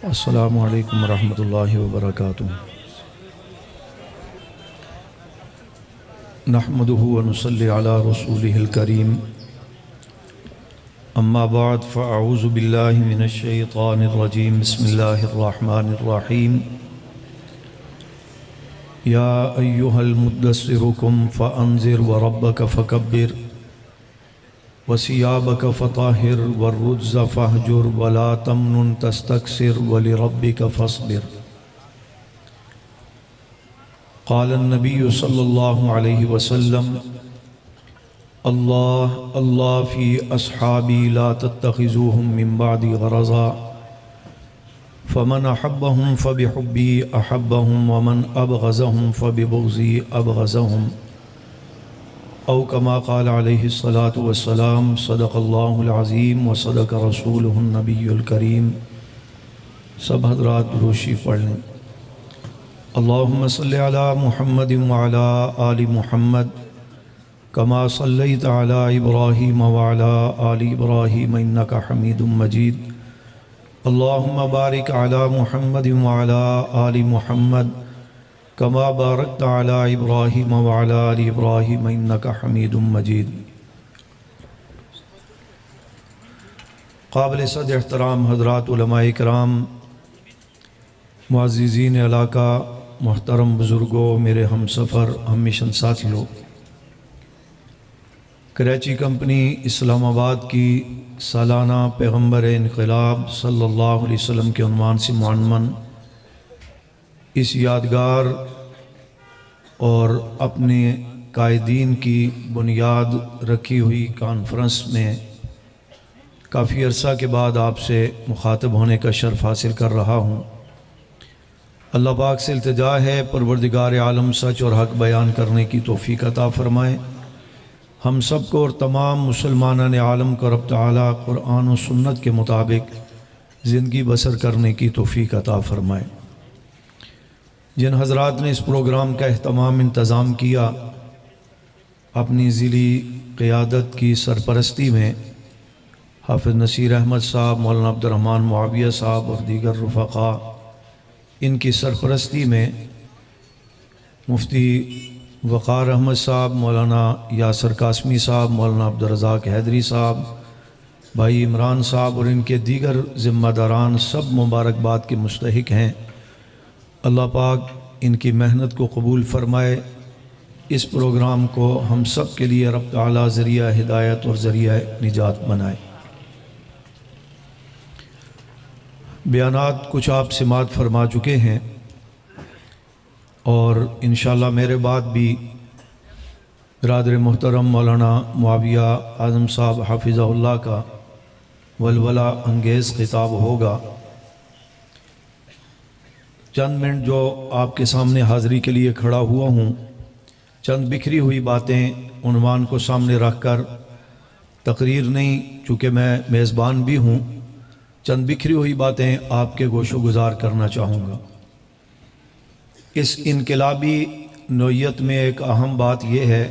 السلام علیکم ورحمۃ اللہ وبرکاتہ۔ نحمده ونصلی علی رسولہ الکریم، اما بعد فاعوذ باللہ من الشیطان الرجیم، بسم اللہ الرحمن الرحیم۔ یا ایہا المدثر قم فانذر وربک فکبر وثیابک فطہر والرجز فاہجر ولا تمنن تستکثر ولربک فاصبر۔ قال النبی صلی اللہ علیہ وسلم: اللہ فی اصحابی لا تتخذوہم من بعدی غرضا، فمن احبہم فبحبی احبہم ومن ابغضہم فببغضی ابغضہم، او کما قال علیہ الصلاۃ والسلام۔ صدق اللہ العظیم و صدق رسولہ النبی الکریم۔ سب حضرات روشی پڑھ لیں۔ اللہم صلی علی محمد وعلی آل محمد کما صلیت علی ابراہیم وعلی آل ابراہیم انک حمید مجید۔ اللہم بارک علی محمد وعلی آل محمد کما بارکت علی ابراہیم وعلی آل ابراہیم انک حمید مجید۔ قابل صد احترام حضرات علماء کرام، معززین علاقہ، محترم بزرگوں، میرے ہم سفر، ہم مشن ساتھیوں، کراچی کمپنی اسلام آباد کی سالانہ پیغمبر انقلاب صلی اللہ علیہ وسلم کے عنوان سے معنون اس یادگار اور اپنے قائدین کی بنیاد رکھی ہوئی کانفرنس میں کافی عرصہ کے بعد آپ سے مخاطب ہونے کا شرف حاصل کر رہا ہوں۔ اللہ پاک سے التجا ہے پروردگار عالم سچ اور حق بیان کرنے کی توفیق عطا فرمائے۔ ہم سب کو اور تمام مسلمانان عالم کو رب تعالیٰ قرآن و سنت کے مطابق زندگی بسر کرنے کی توفیق عطا فرمائے۔ جن حضرات نے اس پروگرام کا اہتمام انتظام کیا، اپنی ذیلی قیادت کی سرپرستی میں حافظ نصیر احمد صاحب، مولانا عبد الرحمن معاویہ صاحب اور دیگر رفقاء، ان کی سرپرستی میں مفتی وقار احمد صاحب، مولانا یاسر قاسمی صاحب، مولانا عبدالرزاق حیدری صاحب، بھائی عمران صاحب اور ان کے دیگر ذمہ داران سب مبارکباد کے مستحق ہیں۔ اللہ پاک ان کی محنت کو قبول فرمائے، اس پروگرام کو ہم سب کے لیے رب تعالیٰ ذریعہ ہدایت اور ذریعہ نجات بنائے۔ بیانات کچھ آپ سماعت فرما چکے ہیں، اور انشاءاللہ میرے بعد بھی برادر محترم مولانا معاویہ اعظم صاحب حافظہ اللہ کا ولولہ انگیز خطاب ہوگا۔ چند منٹ جو آپ کے سامنے حاضری کے لیے کھڑا ہوا ہوں، چند بکھری ہوئی باتیں عنوان کو سامنے رکھ کر، تقریر نہیں چونکہ میں میزبان بھی ہوں، چند بکھری ہوئی باتیں آپ کے گوش و گزار کرنا چاہوں گا۔ اس انقلابی نوعیت میں ایک اہم بات یہ ہے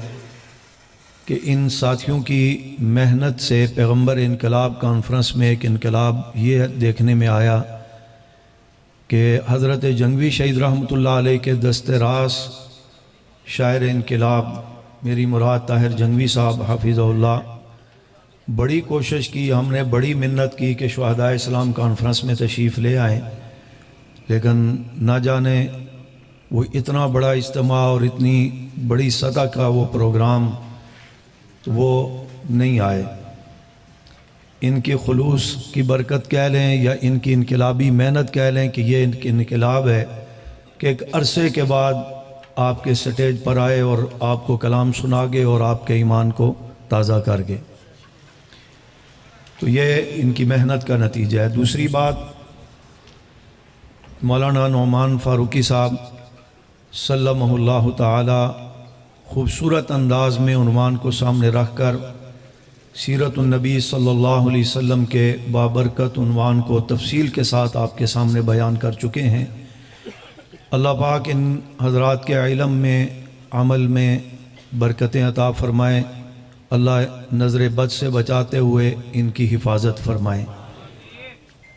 کہ ان ساتھیوں کی محنت سے پیغمبر انقلاب کانفرنس میں ایک انقلاب یہ دیکھنے میں آیا کہ حضرت جنگوی شہید رحمۃ اللہ علیہ کے دست راست شاعر انقلاب میری مراد طاہر جنگوی صاحب حافظہ اللہ، بڑی کوشش کی، ہم نے بڑی منت کی کہ شہدائے اسلام کانفرنس میں تشریف لے آئیں، لیکن نہ جانے وہ اتنا بڑا اجتماع اور اتنی بڑی سطح کا وہ پروگرام وہ نہیں آئے۔ ان کی خلوص کی برکت کہہ لیں یا ان کی انقلابی محنت کہہ لیں کہ یہ انقلاب ہے کہ ایک عرصے کے بعد آپ کے سٹیج پر آئے اور آپ کو کلام سنا گئے اور آپ کے ایمان کو تازہ کر گئے، تو یہ ان کی محنت کا نتیجہ ہے۔ دوسری بات، مولانا نعمان فاروقی صاحب سلمہ اللہ تعالی خوبصورت انداز میں عنوان کو سامنے رکھ کر سیرت النبی صلی اللہ علیہ وسلم کے بابرکت عنوان کو تفصیل کے ساتھ آپ کے سامنے بیان کر چکے ہیں۔ اللہ پاک ان حضرات کے علم میں، عمل میں برکتیں عطا فرمائیں، اللہ نظر بد سے بچاتے ہوئے ان کی حفاظت فرمائیں۔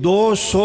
200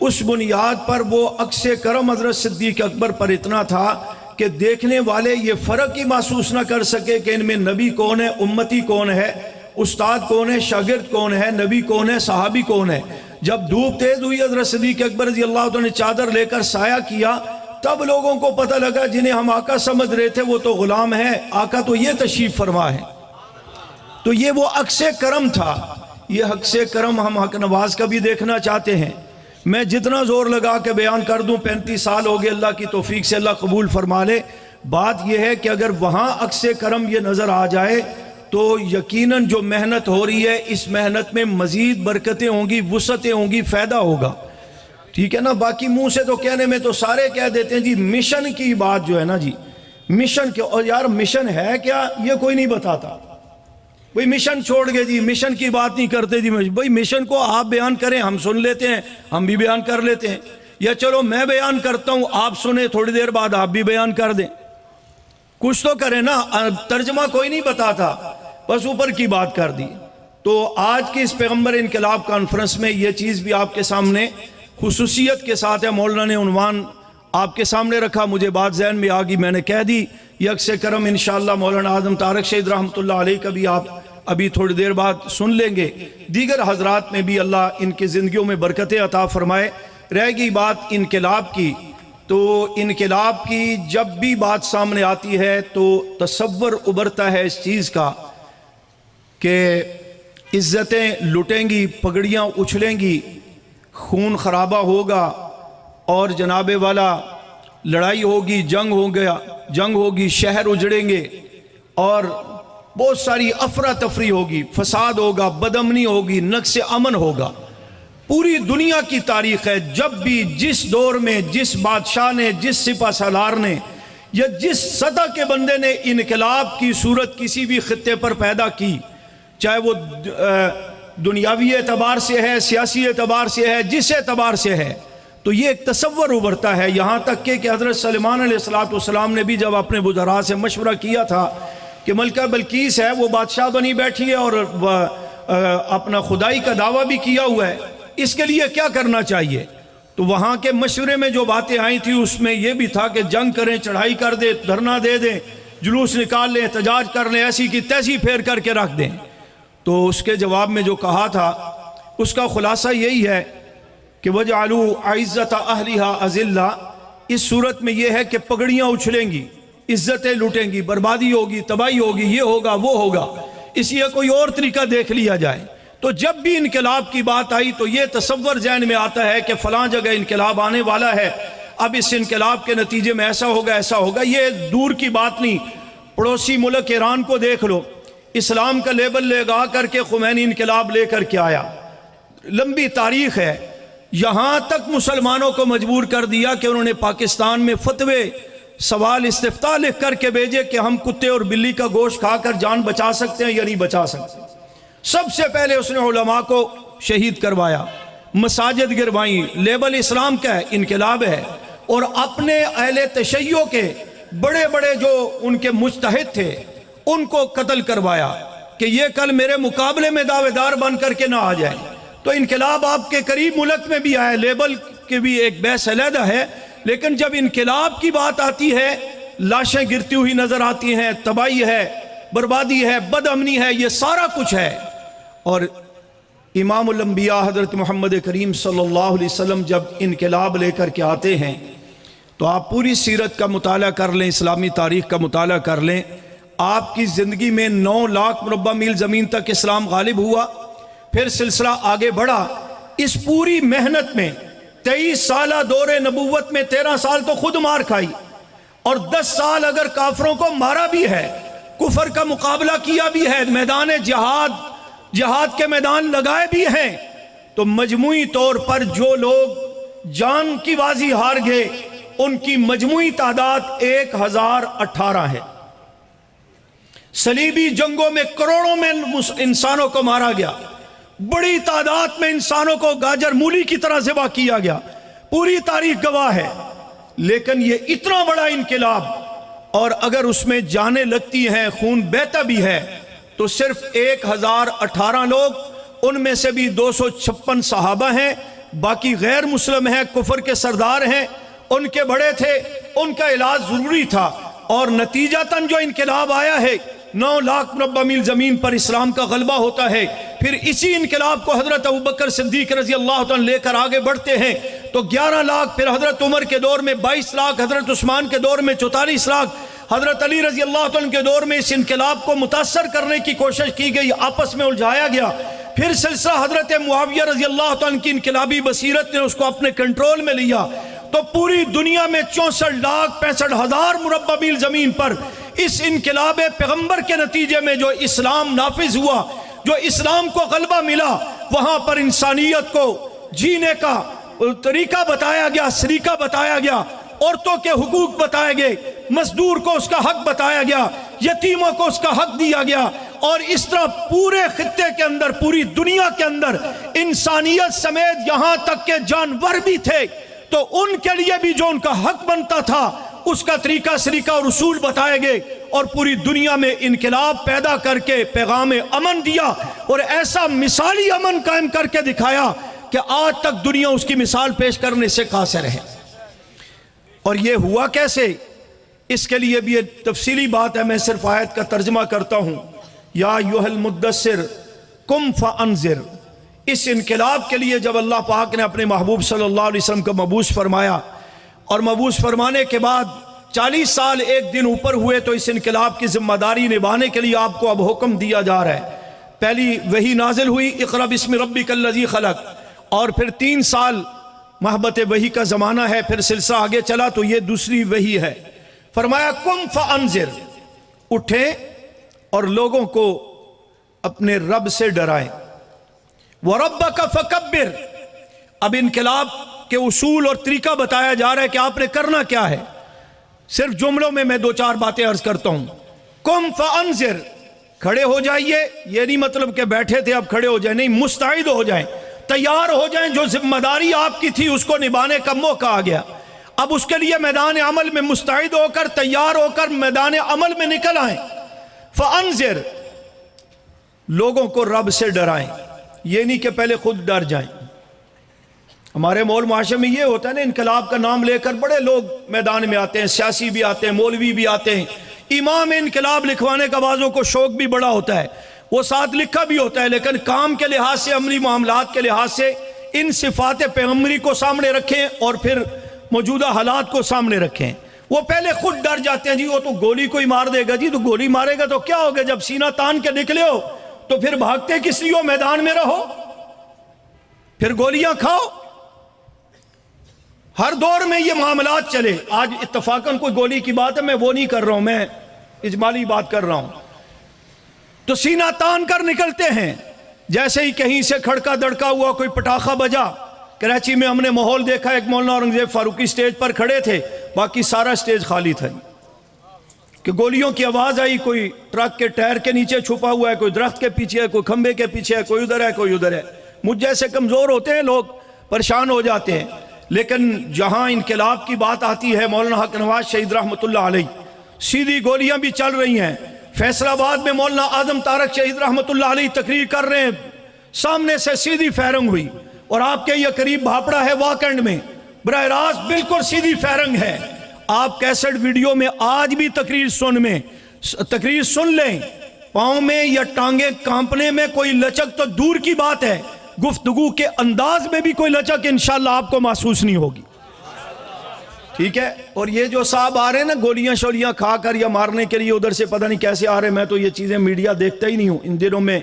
اس بنیاد پر وہ عکس کرم حضرت صدیق اکبر پر اتنا تھا کہ دیکھنے والے یہ فرق ہی محسوس نہ کر سکے کہ ان میں نبی کون ہے، امتی کون ہے، استاد کون ہے، شاگرد کون ہے، نبی کون ہے، صحابی کون ہے۔ جب دھوپ تیز ہوئی حضرت صدیق اکبر رضی اللہ عنہ نے چادر لے کر سایہ کیا، تب لوگوں کو پتہ لگا جنہیں ہم آقا سمجھ رہے تھے وہ تو غلام ہیں، آقا تو یہ تشریف فرما ہے۔ تو یہ وہ عکس کرم تھا۔ یہ عکس کرم ہم حق نواز کا بھی دیکھنا چاہتے ہیں۔ میں جتنا زور لگا کے بیان کر دوں، 35 سال ہو گئے، اللہ کی توفیق سے اللہ قبول فرما لے۔ بات یہ ہے کہ اگر وہاں عکس کرم یہ نظر آ جائے تو یقیناً جو محنت ہو رہی ہے اس محنت میں مزید برکتیں ہوں گی، وسعتیں ہوں گی، فائدہ ہوگا، ٹھیک ہے نا۔ باقی منہ سے تو کہنے میں تو سارے کہہ دیتے ہیں جی مشن کی بات جو ہے نا جی، مشن کے، اور یار مشن ہے کیا یہ کوئی نہیں بتاتا۔ بھئی مشن چھوڑ گئے جی، مشن کی بات نہیں کرتے جی، بھئی مشن کو آپ بیان کریں، ہم سن لیتے ہیں، ہم بھی بیان کر لیتے ہیں، یا چلو میں بیان کرتا ہوں آپ سنیں، تھوڑی دیر بعد آپ بھی بیان کر دیں، کچھ تو کریں نا۔ ترجمہ کوئی نہیں بتاتا، بس اوپر کی بات کر دی۔ تو آج کی اس پیغمبر انقلاب کانفرنس میں یہ چیز بھی آپ کے سامنے خصوصیت کے ساتھ ہے۔ مولانا نے عنوان آپ کے سامنے رکھا، مجھے بات ذہن میں آ گئی، میں نے کہہ دی۔ یہ عکس کرم انشاءاللہ مولانا اعظم طارق شہید رحمۃ اللہ علیہ کا بھی آپ ابھی تھوڑی دیر بعد سن لیں گے۔ دیگر حضرات میں بھی اللہ ان کی زندگیوں میں برکتیں عطا فرمائے۔ رہ گئی بات انقلاب کی، تو انقلاب کی جب بھی بات سامنے آتی ہے تو تصور ابھرتا ہے اس چیز کا کہ عزتیں لٹیں گی، پگڑیاں اچھلیں گی، خون خرابہ ہوگا، اور جناب والا لڑائی ہوگی، جنگ ہوگی، شہر اجڑیں گے، اور بہت ساری افراتفری ہوگی، فساد ہوگا، بدامنی ہوگی، نقص امن ہوگا۔ پوری دنیا کی تاریخ ہے، جب بھی جس دور میں جس بادشاہ نے، جس سپہ سالار نے، یا جس سطح کے بندے نے انقلاب کی صورت کسی بھی خطے پر پیدا کی، چاہے وہ دنیاوی اعتبار سے ہے، سیاسی اعتبار سے ہے، جس اعتبار سے ہے، تو یہ ایک تصور ابھرتا ہے۔ یہاں تک کہ حضرت سلیمان علیہ السلام نے بھی جب اپنے وزراء سے مشورہ کیا تھا کہ ملکہ بلقیس ہے وہ بادشاہ بنی بیٹھی ہے اور اپنا خدائی کا دعویٰ بھی کیا ہوا ہے، اس کے لیے کیا کرنا چاہیے، تو وہاں کے مشورے میں جو باتیں آئی تھی اس میں یہ بھی تھا کہ جنگ کریں، چڑھائی کر دیں، دھرنا دے دیں، جلوس نکال لیں، احتجاج کر لیں، ایسی کی تیسی پھیر کر کے رکھ دیں۔ تو اس کے جواب میں جو کہا تھا اس کا خلاصہ یہی ہے کہ وَجْعَلُوا عِزَّةَ أَهْلِهَا أَذِلَّةً۔ اس صورت میں یہ ہے کہ پگڑیاں اچھلیں گی، عزتیں لوٹیں گی، بربادی ہوگی، تباہی ہوگی، یہ ہوگا وہ ہوگا، اس لیے کوئی اور طریقہ دیکھ لیا جائے۔ تو جب بھی انقلاب کی بات آئی تو یہ تصور ذہن میں آتا ہے کہ فلاں جگہ انقلاب آنے والا ہے، اب اس انقلاب کے نتیجے میں ایسا ہوگا ایسا ہوگا۔ یہ دور کی بات نہیں، پڑوسی ملک ایران کو دیکھ لو، اسلام کا لیبل لگا کر کے خمینی انقلاب لے کر کے آیا، لمبی تاریخ ہے۔ یہاں تک مسلمانوں کو مجبور کر دیا کہ انہوں نے پاکستان میں فتوے، سوال استفتاء لکھ کر کے بھیجے کہ ہم کتے اور بلی کا گوشت کھا کر جان بچا سکتے ہیں یا نہیں بچا سکتے۔ سب سے پہلے اس نے علماء کو شہید کروایا، مساجد گروائیں، لیبل اسلام کا ہے، انقلاب ہے، اور اپنے اہل تشیع کے بڑے بڑے جو ان کے مجتہد تھے ان کو قتل کروایا کہ یہ کل میرے مقابلے میں دعوے دار بن کر کے نہ آ جائیں۔ تو انقلاب آپ کے قریب ملک میں بھی آئے، لیبل کے بھی ایک بحث علیحدہ ہے، لیکن جب انقلاب کی بات آتی ہے لاشیں گرتی ہوئی نظر آتی ہیں، تباہی ہے، بربادی ہے، بد امنی ہے، یہ سارا کچھ ہے۔ اور امام الانبیاء حضرت محمد کریم صلی اللہ علیہ وسلم جب انقلاب لے کر کے آتے ہیں تو آپ پوری سیرت کا مطالعہ کر لیں، اسلامی تاریخ کا مطالعہ کر لیں، آپ کی زندگی میں 9 لاکھ مربع میل زمین تک اسلام غالب ہوا، پھر سلسلہ آگے بڑھا۔ اس پوری محنت میں 23 سالہ دور نبوت میں 13 سال تو خود مار کھائی، اور 10 سال اگر کافروں کو مارا بھی ہے، کفر کا مقابلہ کیا بھی ہے، میدان جہاد کے میدان لگائے بھی ہیں، تو مجموعی طور پر جو لوگ جان کی بازی ہار گئے ان کی مجموعی تعداد 1018 ہے۔ صلیبی جنگوں میں کروڑوں میں انسانوں کو مارا گیا، بڑی تعداد میں انسانوں کو گاجر مولی کی طرح ذبح کیا گیا، پوری تاریخ گواہ ہے۔ لیکن یہ اتنا بڑا انقلاب، اور اگر اس میں جانیں لگتی ہیں، خون بہتا بھی ہے، تو صرف 1018 لوگ، ان میں سے بھی 256 صحابہ ہیں، باقی غیر مسلم ہیں، کفر کے سردار ہیں، ان کے بڑے تھے، ان کا علاج ضروری تھا، اور نتیجتاً جو انقلاب آیا ہے 9 لاکھ مربع میل زمین پر اسلام کا غلبہ ہوتا ہے۔ پھر اسی انقلاب کو حضرت ابوبکر صدیق رضی اللہ عنہ لے کر آگے بڑھتے ہیں تو 11 لاکھ، پھر حضرت عمر کے دور میں 22 لاکھ، حضرت عثمان کے دور میں 44 لاکھ، حضرت علی رضی اللہ عنہ کے دور میں اس انقلاب کو متاثر کرنے کی کوشش کی گئی، آپس میں الجھایا گیا۔ پھر سلسلہ حضرت معاویہ رضی اللہ عنہ کی انقلابی بصیرت نے اس کو اپنے کنٹرول میں لیا، تو پوری دنیا میں 64,65,000 مربع میل زمین پر اس انقلاب پیغمبر کے نتیجے میں جو اسلام نافذ ہوا، جو اسلام کو غلبہ ملا، وہاں پر انسانیت کو جینے کا طریقہ بتایا گیا، سلیقہ بتایا گیا، عورتوں کے حقوق بتائے گئے، مزدور کو اس کا حق بتایا گیا، یتیموں کو اس کا حق دیا گیا، اور اس طرح پورے خطے کے اندر، پوری دنیا کے اندر انسانیت سمیت یہاں تک کہ جانور بھی تھے تو ان کے لیے بھی جو ان کا حق بنتا تھا اس کا طریقہ سلیقہ اور اصول بتائے گئے، اور پوری دنیا میں انقلاب پیدا کر کے پیغام امن دیا، اور ایسا مثالی امن قائم کر کے دکھایا کہ آج تک دنیا اس کی مثال پیش کرنے سے قاصر ہے۔ اور یہ ہوا کیسے، اس کے لیے بھی ایک تفصیلی بات ہے، میں صرف آیت کا ترجمہ کرتا ہوں۔ یا ایھا المدثر قم فانذر، اس انقلاب کے لیے جب اللہ پاک نے اپنے محبوب صلی اللہ علیہ وسلم کو مبعوث فرمایا، اور مبعوث فرمانے کے بعد 40 سال 1 دن اوپر ہوئے، تو اس انقلاب کی ذمہ داری نبھانے کے لیے آپ کو اب حکم دیا جا رہا ہے۔ پہلی وحی نازل ہوئی اقرأ بسم ربک الذی خلق، اور پھر 3 سال محبت وحی کا زمانہ ہے، پھر سلسلہ آگے چلا تو یہ دوسری وحی ہے۔ فرمایا قم فانذر، اٹھیں اور لوگوں کو اپنے رب سے ڈرائیں، وَرَبَّكَ فَكَبِّرْ، اب انقلاب کے اصول اور طریقہ بتایا جا رہا ہے کہ آپ نے کرنا کیا ہے۔ صرف جملوں میں 2-4 باتیں عرض کرتا ہوں۔ قم فانذر، کھڑے ہو جائیے، یہ نہیں مطلب کہ بیٹھے تھے اب کھڑے ہو جائیں، نہیں، مستعد ہو جائیں، تیار ہو جائیں، جو ذمہ داری آپ کی تھی اس کو نبھانے کا موقع آ گیا، اب اس کے لیے میدان عمل میں مستعد ہو کر، تیار ہو کر میدان عمل میں نکل آئیں۔ فانذر، لوگوں کو رب سے ڈرائیں، یہ نہیں کہ پہلے خود ڈر جائیں۔ ہمارے مول معاشرے میں یہ ہوتا ہے نا، انقلاب کا نام لے کر بڑے لوگ میدان میں آتے ہیں، سیاسی بھی آتے ہیں، مولوی بھی آتے ہیں، امام انقلاب لکھوانے کا بعضوں کو شوق بھی بڑا ہوتا ہے، وہ ساتھ لکھا بھی ہوتا ہے، لیکن کام کے لحاظ سے، عملی معاملات کے لحاظ سے ان صفات پیغمبری کو سامنے رکھیں اور پھر موجودہ حالات کو سامنے رکھیں۔ وہ پہلے خود ڈر جاتے ہیں، جی وہ تو گولی کوئی مار دے گا، جی تو گولی مارے گا تو کیا ہوگا، جب سینہ تان کے نکلے ہو تو پھر بھاگتے کس لیے ہو، میدان میں رہو، پھر گولیاں کھاؤ۔ ہر دور میں یہ معاملات چلے، آج اتفاقاً کوئی گولی کی بات ہے، میں وہ نہیں کر رہا ہوں، میں اجمالی بات کر رہا ہوں، تو سینہ تان کر نکلتے ہیں۔ جیسے ہی کہیں سے کھڑکا دڑکا ہوا، کوئی پٹاخہ بجا، کراچی میں ہم نے ماحول دیکھا، ایک مولانا اورنگزیب فاروقی سٹیج پر کھڑے تھے، باقی سارا سٹیج خالی تھا، کہ گولیوں کی آواز آئی، کوئی ٹرک کے ٹائر کے نیچے چھپا ہوا ہے، کوئی درخت کے پیچھے ہے، کوئی کھمبے کے پیچھے ہے، کوئی ادھر ہے، کوئی ادھر ہے۔ مجھ جیسے کمزور ہوتے ہیں لوگ، پریشان ہو جاتے ہیں، لیکن جہاں انقلاب کی بات آتی ہے، مولانا حق نواز شہید رحمۃ اللہ علیہ، سیدھی گولیاں بھی چل رہی ہیں۔ فیصل آباد میں مولانا اعظم طارق شہید رحمۃ اللہ علیہ تقریر کر رہے ہیں، سامنے سے سیدھی فائرنگ ہوئی، اور آپ کے یہ قریب بھاپڑا ہے واکنڈ میں، براہ راست بالکل سیدھی فائرنگ ہے۔ آپ کیسٹ ویڈیو میں آج بھی تقریر سن لیں، پاؤں میں یا ٹانگیں کانپنے میں کوئی لچک تو دور کی بات ہے، گفتگو کے انداز میں بھی کوئی لچک انشاءاللہ آپ کو محسوس نہیں ہوگی، ٹھیک ہے۔ اور یہ جو صاحب آ رہے ہیں نا گولیاں شولیاں کھا کر یا مارنے کے لیے، ادھر سے پتہ نہیں کیسے آ رہے ہیں، میں تو یہ چیزیں میڈیا دیکھتا ہی نہیں ہوں، ان دنوں میں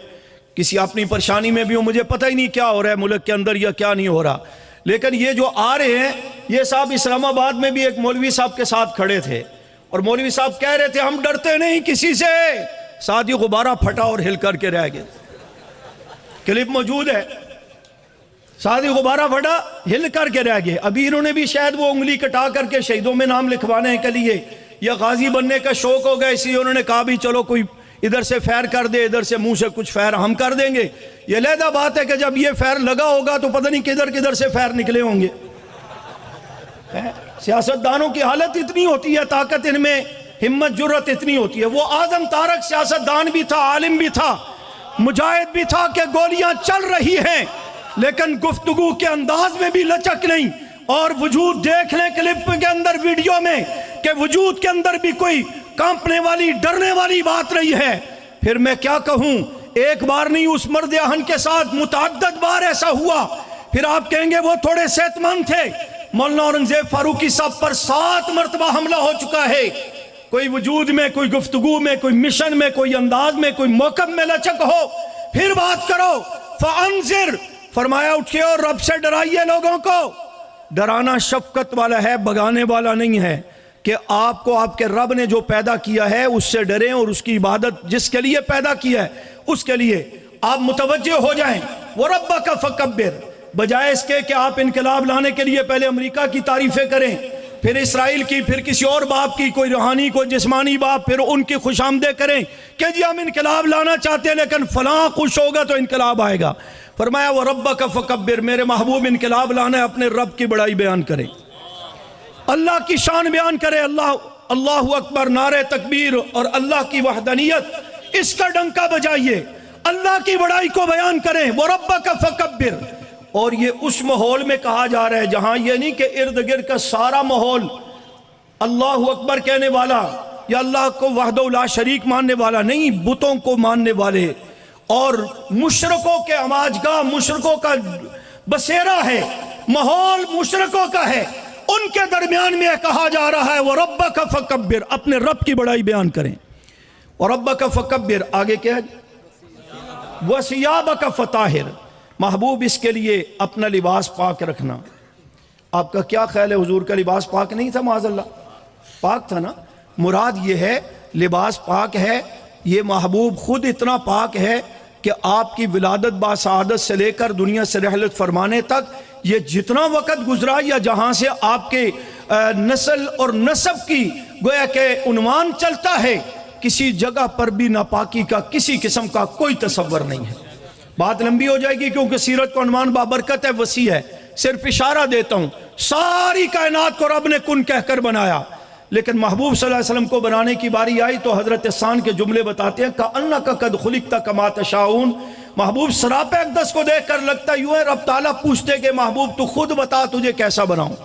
کسی اپنی پریشانی میں بھی ہوں، مجھے پتہ ہی نہیں کیا ہو رہا ہے ملک کے اندر یا کیا نہیں ہو رہا، لیکن یہ جو آ رہے ہیں، یہ صاحب اسلام آباد میں بھی ایک مولوی صاحب کے ساتھ کھڑے تھے، اور مولوی صاحب کہہ رہے تھے ہم ڈرتے نہیں کسی سے، ساتھ ہی غبارہ پھٹا اور ہل کر کے رہ گئے، کلپ موجود ہے، ساتھ ہی غبارہ پھٹا ہل کر کے رہ گئے۔ ابھی انہوں نے بھی شاید وہ انگلی کٹا کر کے شہیدوں میں نام لکھوانے کے لیے یا غازی بننے کا شوق ہو گیا، اسی انہوں نے کہا بھی چلو کوئی ادھر سے فیر کر دے، ادھر سے منہ سے کچھ فیر ہم کر دیں گے۔ یہ علیحدہ بات ہے کہ جب یہ فیر لگا ہوگا تو پتہ نہیں کدھر کدھر سے فیر نکلے ہوں گے۔ سیاستدانوں کی حالت اتنی ہوتی ہے، طاقت ان میں، ہمت جرت اتنی ہوتی ہے۔ وہ اعظم طارق سیاستدان بھی تھا، عالم بھی تھا، مجاہد بھی تھا کہ گولیاں چل رہی ہیں، لیکن گفتگو کے انداز میں بھی لچک نہیں، اور وجود دیکھ لیں کلپ کے اندر، ویڈیو میں، کہ وجود کے اندر بھی کوئی کانپنے والی ڈرنے والی بات رہی ہے۔ پھر میں کیا کہوں، ایک بار نہیں اس مرد اہن کے ساتھ متعدد بار ایسا ہوا۔ پھر آپ کہیں گے وہ تھوڑے صحت مند تھے، مولانا اورنگزیب فاروقی صاحب پر 7 مرتبہ حملہ ہو چکا ہے۔ کوئی وجود میں، کوئی گفتگو میں، کوئی مشن میں، کوئی انداز میں، کوئی موقف میں لچک ہو، پھر بات کرو۔ فَأَنذِرْ، فرمایا اٹھئے اور رب سے ڈرائیے لوگوں کو۔ ڈرانا شفقت والا ہے، بگانے والا نہیں ہے، کہ آپ کو آپ کے رب نے جو پیدا کیا ہے اس سے ڈریں، اور اس کی عبادت جس کے لیے پیدا کیا ہے اس کے لیے آپ متوجہ ہو جائیں۔ وَرَبَّكَ فَكَبِّرْ، بجائے اس کے کہ آپ انقلاب لانے کے لیے پہلے امریکہ کی تعریفیں کریں، پھر اسرائیل کی، پھر کسی اور باپ کی، کوئی روحانی کوئی جسمانی باپ، پھر ان کی خوش آمدیں کریں کہ جی ہم انقلاب لانا چاہتے ہیں لیکن فلاں خوش ہوگا تو انقلاب آئے گا۔ فرمایا وَرَبَّكَ فَكَبِّرْ، میرے محبوب انقلاب لانا ہے، اپنے رب کی بڑائی بیان کریں، اللہ کی شان بیان کریں، اللہ اکبر، نعرہ تکبیر اور اللہ کی وحدانیت، اس کا ڈنکا بجائیے، اللہ کی بڑائی کو بیان کریں۔ وَرَبَّكَ فَكَبِّرْ، اور یہ اس ماحول میں کہا جا رہا ہے جہاں یہ نہیں کہ ارد گرد کا سارا ماحول اللہ اکبر کہنے والا یا اللہ کو وحدہ لا شریک ماننے والا نہیں، بتوں کو ماننے والے اور مشرکوں کے عماجگاہ، مشرکوں کا بسیرا ہے، ماحول مشرکوں کا ہے، ان کے درمیان میں کہا جا رہا ہے وَرَبَّكَ فَكَبِّرْ، اپنے رب کی بڑائی بیان کریں۔ وَرَبَّكَ فَكَبِّرْ، آگے کیا ہے؟ وَثِيَابَكَ فَطَاهِرْ، محبوب اس کے لیے اپنا لباس پاک رکھنا۔ آپ کا کیا خیال ہے، حضور کا لباس پاک نہیں تھا؟ معاذ اللہ پاک تھا نا۔ مراد یہ ہے لباس پاک ہے، یہ محبوب خود اتنا پاک ہے کہ آپ کی ولادت باسعادت سے لے کر دنیا سے رحلت فرمانے تک یہ جتنا وقت گزرا، یا جہاں سے آپ کے نسل اور نسب کی گویا کہ عنوان چلتا ہے، کسی جگہ پر بھی ناپاکی کا کسی قسم کا کوئی تصور نہیں ہے۔ بات لمبی ہو جائے گی کیونکہ سیرت کو عنوان بابرکت ہے، وسیع ہے، صرف اشارہ دیتا ہوں۔ ساری کائنات کو رب نے کن کہہ کر بنایا، لیکن محبوب صلی اللہ علیہ وسلم کو بنانے کی باری آئی تو حضرت سان کے جملے بتاتے ہیں کَأَنَّكَ قَدْ خُلِقْتَ كَمَا تَشَاءُونَ، محبوب سراپِ اقدس کو دیکھ کر لگتا یوں ہے رب تعالیٰ پوچھتے کہ محبوب تو خود بتا تجھے کیسا بناؤں۔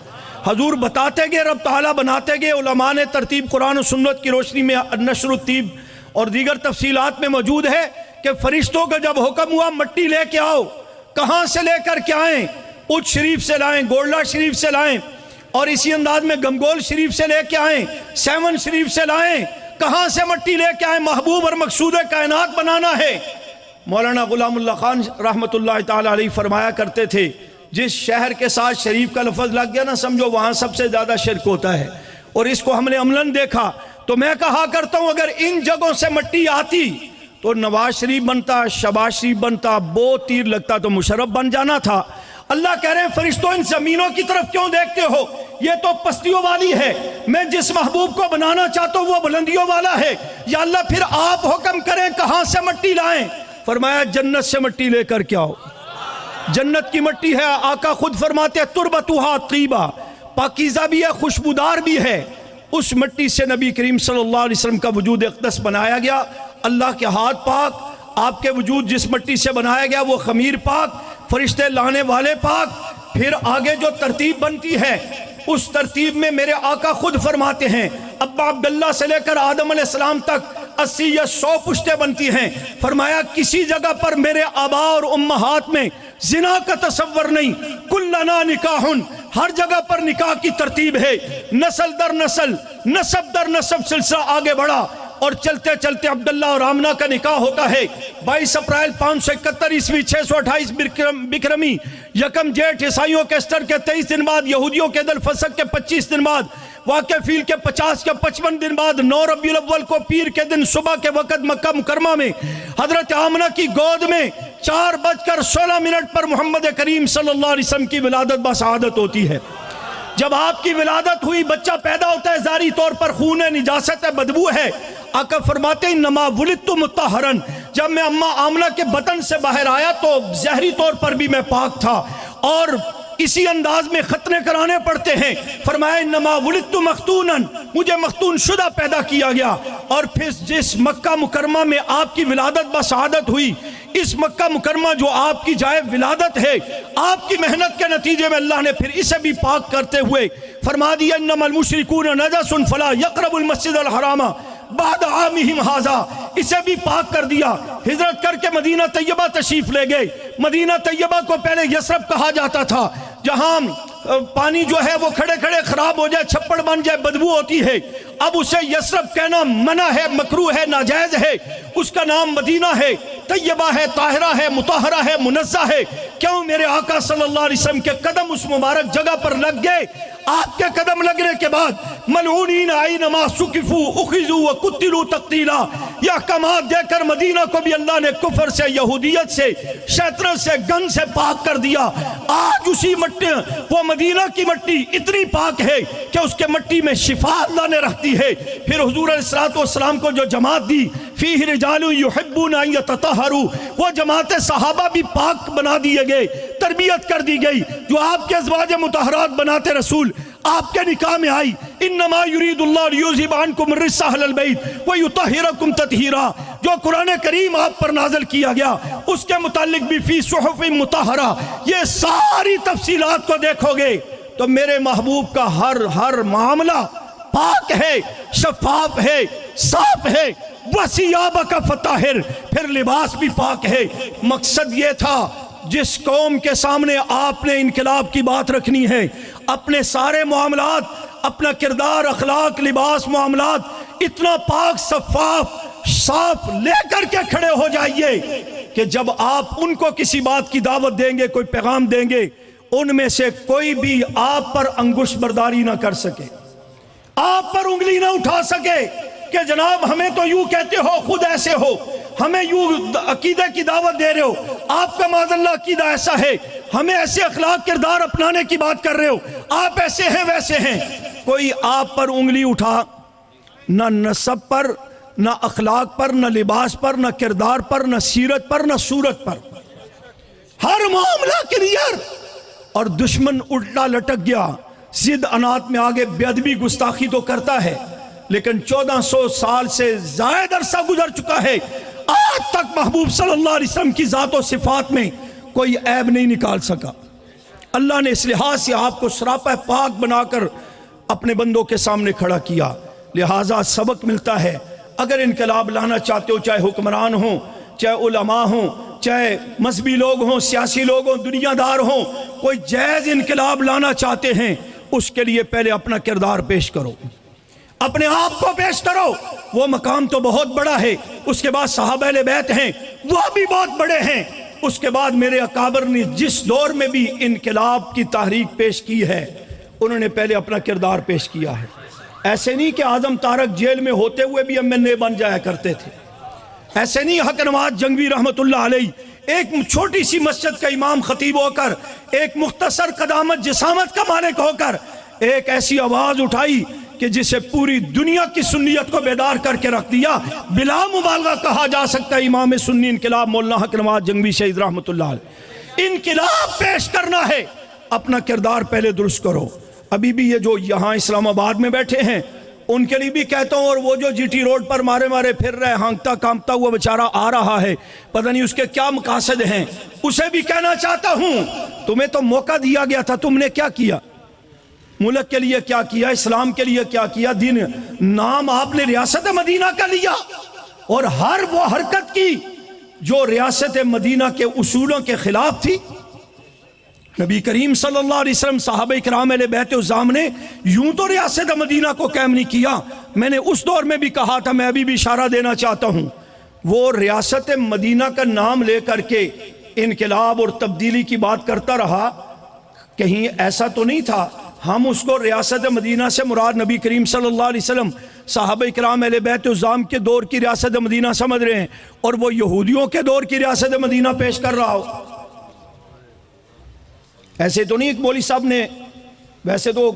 حضور بتاتے گئے، رب تعالیٰ بناتے گئے۔ علماء نے ترتیب قرآن و سنت کی روشنی میں نشر الطیب اور دیگر تفصیلات میں موجود ہے کہ فرشتوں کا جب حکم ہوا مٹی لے کے آؤ، کہاں سے لے کر کے آئیں؟ اچ شریف سے لائیں، گولڈا شریف سے لائیں، اور اسی انداز میں گنگول شریف سے لے کے آئیں، سیون شریف سے لائیں، کہاں سے مٹی لے کے آئیں؟ محبوب اور مقصود کائنات بنانا ہے۔ مولانا غلام اللہ خان رحمۃ اللہ تعالی علیہ فرمایا کرتے تھے جس شہر کے ساتھ شریف کا لفظ لگ گیا نا، سمجھو وہاں سب سے زیادہ شرک ہوتا ہے، اور اس کو ہم نے عملاً دیکھا۔ تو میں کہا کرتا ہوں اگر ان جگہوں سے مٹی آتی تو نواز شریف بنتا، شہباز شریف بنتا، بو تیر لگتا تو مشرف بن جانا تھا۔ اللہ کہہ رہے ہیں فرشتوں ان زمینوں کی طرف کیوں دیکھتے ہو؟ یہ تو پستیوں والی ہے، میں جس محبوب کو بنانا چاہتا ہوں وہ بلندیوں والا ہے۔ یا اللہ پھر آپ حکم کریں کہاں سے مٹی لائیں؟ فرمایا جنت سے مٹی لے کر کے آؤ، جنت کی مٹی ہے۔ آقا خود فرماتے ہیں تربتھا طیبہ، پاکیزہ بھی ہے، خوشبودار بھی ہے۔ اس مٹی سے نبی کریم صلی اللہ علیہ وسلم کا وجود اقدس بنایا گیا۔ اللہ کے ہاتھ پاک، آپ کے وجود جس مٹی سے بنایا گیا وہ خمیر پاک، فرشتے لانے والے پاک۔ پھر آگے جو ترتیب بنتی ہے اس ترتیب میں میرے آقا خود فرماتے ہیں ابا عبداللہ سے لے کر آدم علیہ السلام تک 80 یا 100 پشتیں بنتی ہیں۔ فرمایا کسی جگہ پر میرے آبا اور امہات میں زنا کا تصور نہیں، کلنا نکاح، ہر جگہ پر نکاح کی ترتیب ہے، نسل در نسل، نسب در نسب سلسلہ آگے بڑھا، اور چلتے چلتے عبداللہ اور آمنہ کا نکاح ہوتا ہے 22 اپریل 571 عیسوی 628 بکرمی، یکم جیٹھ عیسائیوں کے اسٹر کے 23 دن بعد، یہودیوں کے عید الفصح کے 25 دن بعد، واقع فیل کے 50 یا 55 دن بعد، 9 ربیع الاول کو پیر کے دن صبح کے وقت مکہ مکرمہ میں حضرت آمنہ کی گود میں 4:16 پر محمد کریم صلی اللہ علیہ وسلم کی ولادت بسعادت ہوتی ہے۔ جب آپ کی ولادت ہوئی بچہ پیدا ہوتا ہے، ظاہری طور پر خون ہے، نجاست ہے، بدبو ہے۔ آقا فرماتے ہیں انما ولدت مطہرا، جب میں اماں آمنہ کے بطن سے باہر آیا تو ظاہری طور پر بھی میں پاک تھا، اور اسی انداز میں ختنے کرانے پڑتے ہیں۔ فرمایا انما ولدت مختونا، مجھے مختون شدہ پیدا کیا گیا۔ اور پھر جس مکہ مکرمہ میں آپ کی ولادت بسعادت ہوئی، اس مکہ مکرمہ جو آپ کی جائے ولادت ہے، آپ کی محنت کے نتیجے میں اللہ نے پھر اسے بھی پاک کرتے ہوئے فرما دیا انما المشرکون نجس فلا یقربوا المسجد الحرام بعد عامہم ھذا، اسے بھی پاک کر دیا۔ ہجرت کر کے مدینہ طیبہ تشریف لے گئے۔ مدینہ طیبہ کو پہلے یثرب کہا جاتا تھا، جہاں پانی جو ہے وہ کھڑے کھڑے خراب ہو جائے، چھپڑ بن جائے، بدبو ہوتی ہے۔ اب اسے یثرب کہنا منع ہے، مکروہ ہے، ناجائز ہے۔ اس کا نام مدینہ ہے، طیبہ ہے، طاہرہ ہے، مطہرہ ہے، منزہ ہے۔ کیوں؟ میرے آقا صلی اللہ علیہ وسلم کے قدم اس مبارک جگہ پر لگ گئے۔ آپ کے قدم لگنے کے بعد ملعونین اینما ثقفوا اخذوا وقتلوا تقتیلا، یہ احکامات دے کر مدینہ کو بھی اللہ نے کفر سے، یہودیت سے، شیطنت سے، گن سے پاک کر دیا۔ آج اسی مٹی، وہ مدینہ کی مٹی اتنی پاک ہے کہ اس کے مٹی میں شفا اللہ نے رکھتی ہے۔ پھر حضور علیہ السلام کو جو جماعت دی، فیہ رجال یحبون ان یتطہروا، وہ جماعت صحابہ بھی پاک بنا دیے گئے، تربیت کر دی گئی، جو آپ کے ازواج مطہرات بناتے رسول آپ کے نکاح میں آئی۔ انما یرید اللہ لیذھب عنکم الرجس اہل البیت ویطہرکم تطہیرا، جو قرآن کریم آپ پر نازل کیا گیا اس کے متعلق بھی فی صحف مطہرہ، یہ ساری تفصیلات کو دیکھو گے تو میرے محبوب کا ہر معاملہ پاک ہے، شفاف ہے، صاف ہے۔ وَثِيَابَكَ فَطَہِّرْ، پھر لباس بھی پاک ہے۔ مقصد یہ تھا جس قوم کے سامنے آپ نے انقلاب کی بات رکھنی ہے، اپنے سارے معاملات، اپنا کردار، اخلاق، لباس، معاملات اتنا پاک، شفاف، صاف لے کر کے کھڑے ہو جائیے کہ جب آپ ان کو کسی بات کی دعوت دیں گے، کوئی پیغام دیں گے، ان میں سے کوئی بھی آپ پر انگشت برداری نہ کر سکے، آپ پر انگلی نہ اٹھا سکے کہ جناب ہمیں تو یوں کہتے ہو، خود ایسے ہو، ہمیں یوں عقیدہ کی دعوت دے رہے ہو، آپ کا معاذ اللہ عقیدہ ایسا ہے، ہمیں ایسے اخلاق کردار اپنانے کی بات کر رہے ہو، آپ ایسے ہیں ویسے ہیں۔ کوئی آپ پر انگلی اٹھا، نہ نسب پر، نہ اخلاق پر، نہ لباس پر، نہ کردار پر، نہ سیرت پر، نہ صورت پر، ہر معاملہ کلیئر۔ اور دشمن الٹا لٹک گیا، ضد انات میں آگے بے ادبی گستاخی تو کرتا ہے، لیکن 1400 سال سے زائد عرصہ گزر چکا ہے، آج تک محبوب صلی اللہ علیہ وسلم کی ذات و صفات میں کوئی عیب نہیں نکال سکا۔ اللہ نے اس لحاظ سے آپ کو سراپا پاک بنا کر اپنے بندوں کے سامنے کھڑا کیا، لہٰذا سبق ملتا ہے۔ اگر انقلاب لانا چاہتے ہو، چاہے حکمران ہوں، چاہے علماء ہوں، چاہے مذہبی لوگ ہوں، سیاسی لوگ ہوں، دنیا دار ہوں، کوئی جائز انقلاب لانا چاہتے ہیں، اس کے لیے پہلے اپنا کردار پیش کرو، اپنے آپ کو پیش کرو۔ وہ مقام تو بہت بڑا ہے، اس کے بعد صحابہ اہل بیت ہیں، وہ بھی بہت بڑے ہیں، اس کے بعد میرے اکابر نے جس دور میں بھی انقلاب کی تحریک پیش کی ہے، انہوں نے پہلے اپنا کردار پیش کیا ہے۔ ایسے نہیں کہ اعظم طارق جیل میں ہوتے ہوئے بھی MNA بن جایا کرتے تھے، ایسے نہیں حق نواز جنگوی رحمت اللہ علیہ ایک چھوٹی سی مسجد کا امام خطیب ہو کر، ایک مختصر قدامت جسامت کا مالک ہو کر ایک ایسی آواز اٹھائی کہ جسے پوری دنیا کی سنیت کو بیدار کر کے رکھ دیا۔ بلا مبالغہ کہا جا سکتا ہے امام سنی انقلاب مولانا حق نواز جنگوی شہید رحمت اللہ علیہ۔ انقلاب پیش کرنا ہے، اپنا کردار پہلے درست کرو۔ ابھی بھی یہ جو یہاں اسلام آباد میں بیٹھے ہیں ان کے لیے بھی کہتا ہوں، اور وہ جو GT روڈ پر مارے مارے پھر رہے، ہانکتا کامتا ہوا بیچارہ آ رہا ہے، پتہ نہیں اس کے کیا مقاصد ہیں، اسے بھی کہنا چاہتا ہوں تمہیں تو موقع دیا گیا تھا، تم نے کیا کیا؟ ملک کے لیے کیا کیا؟ اسلام کے لیے کیا کیا؟ دین نام آپ نے ریاست مدینہ کا لیا اور ہر وہ حرکت کی جو ریاست مدینہ کے اصولوں کے خلاف تھی۔ نبی کریم صلی اللہ علیہ وسلم، صحابہ کرام اہل بیت الزام نے یوں تو ریاست مدینہ کو قائم نہیں کیا۔ میں نے اس دور میں بھی کہا تھا، میں ابھی بھی اشارہ دینا چاہتا ہوں، وہ ریاست مدینہ کا نام لے کر کے انقلاب اور تبدیلی کی بات کرتا رہا، کہیں ایسا تو نہیں تھا ہم اس کو ریاست مدینہ سے مراد نبی کریم صلی اللہ علیہ وسلم، صحابہ کرام اہل بیت الزام کے دور کی ریاست مدینہ سمجھ رہے ہیں اور وہ یہودیوں کے دور کی ریاست مدینہ پیش کر رہا ہو؟ ایسے تو نہیں ایک مولوی صاحب نے، ویسے تو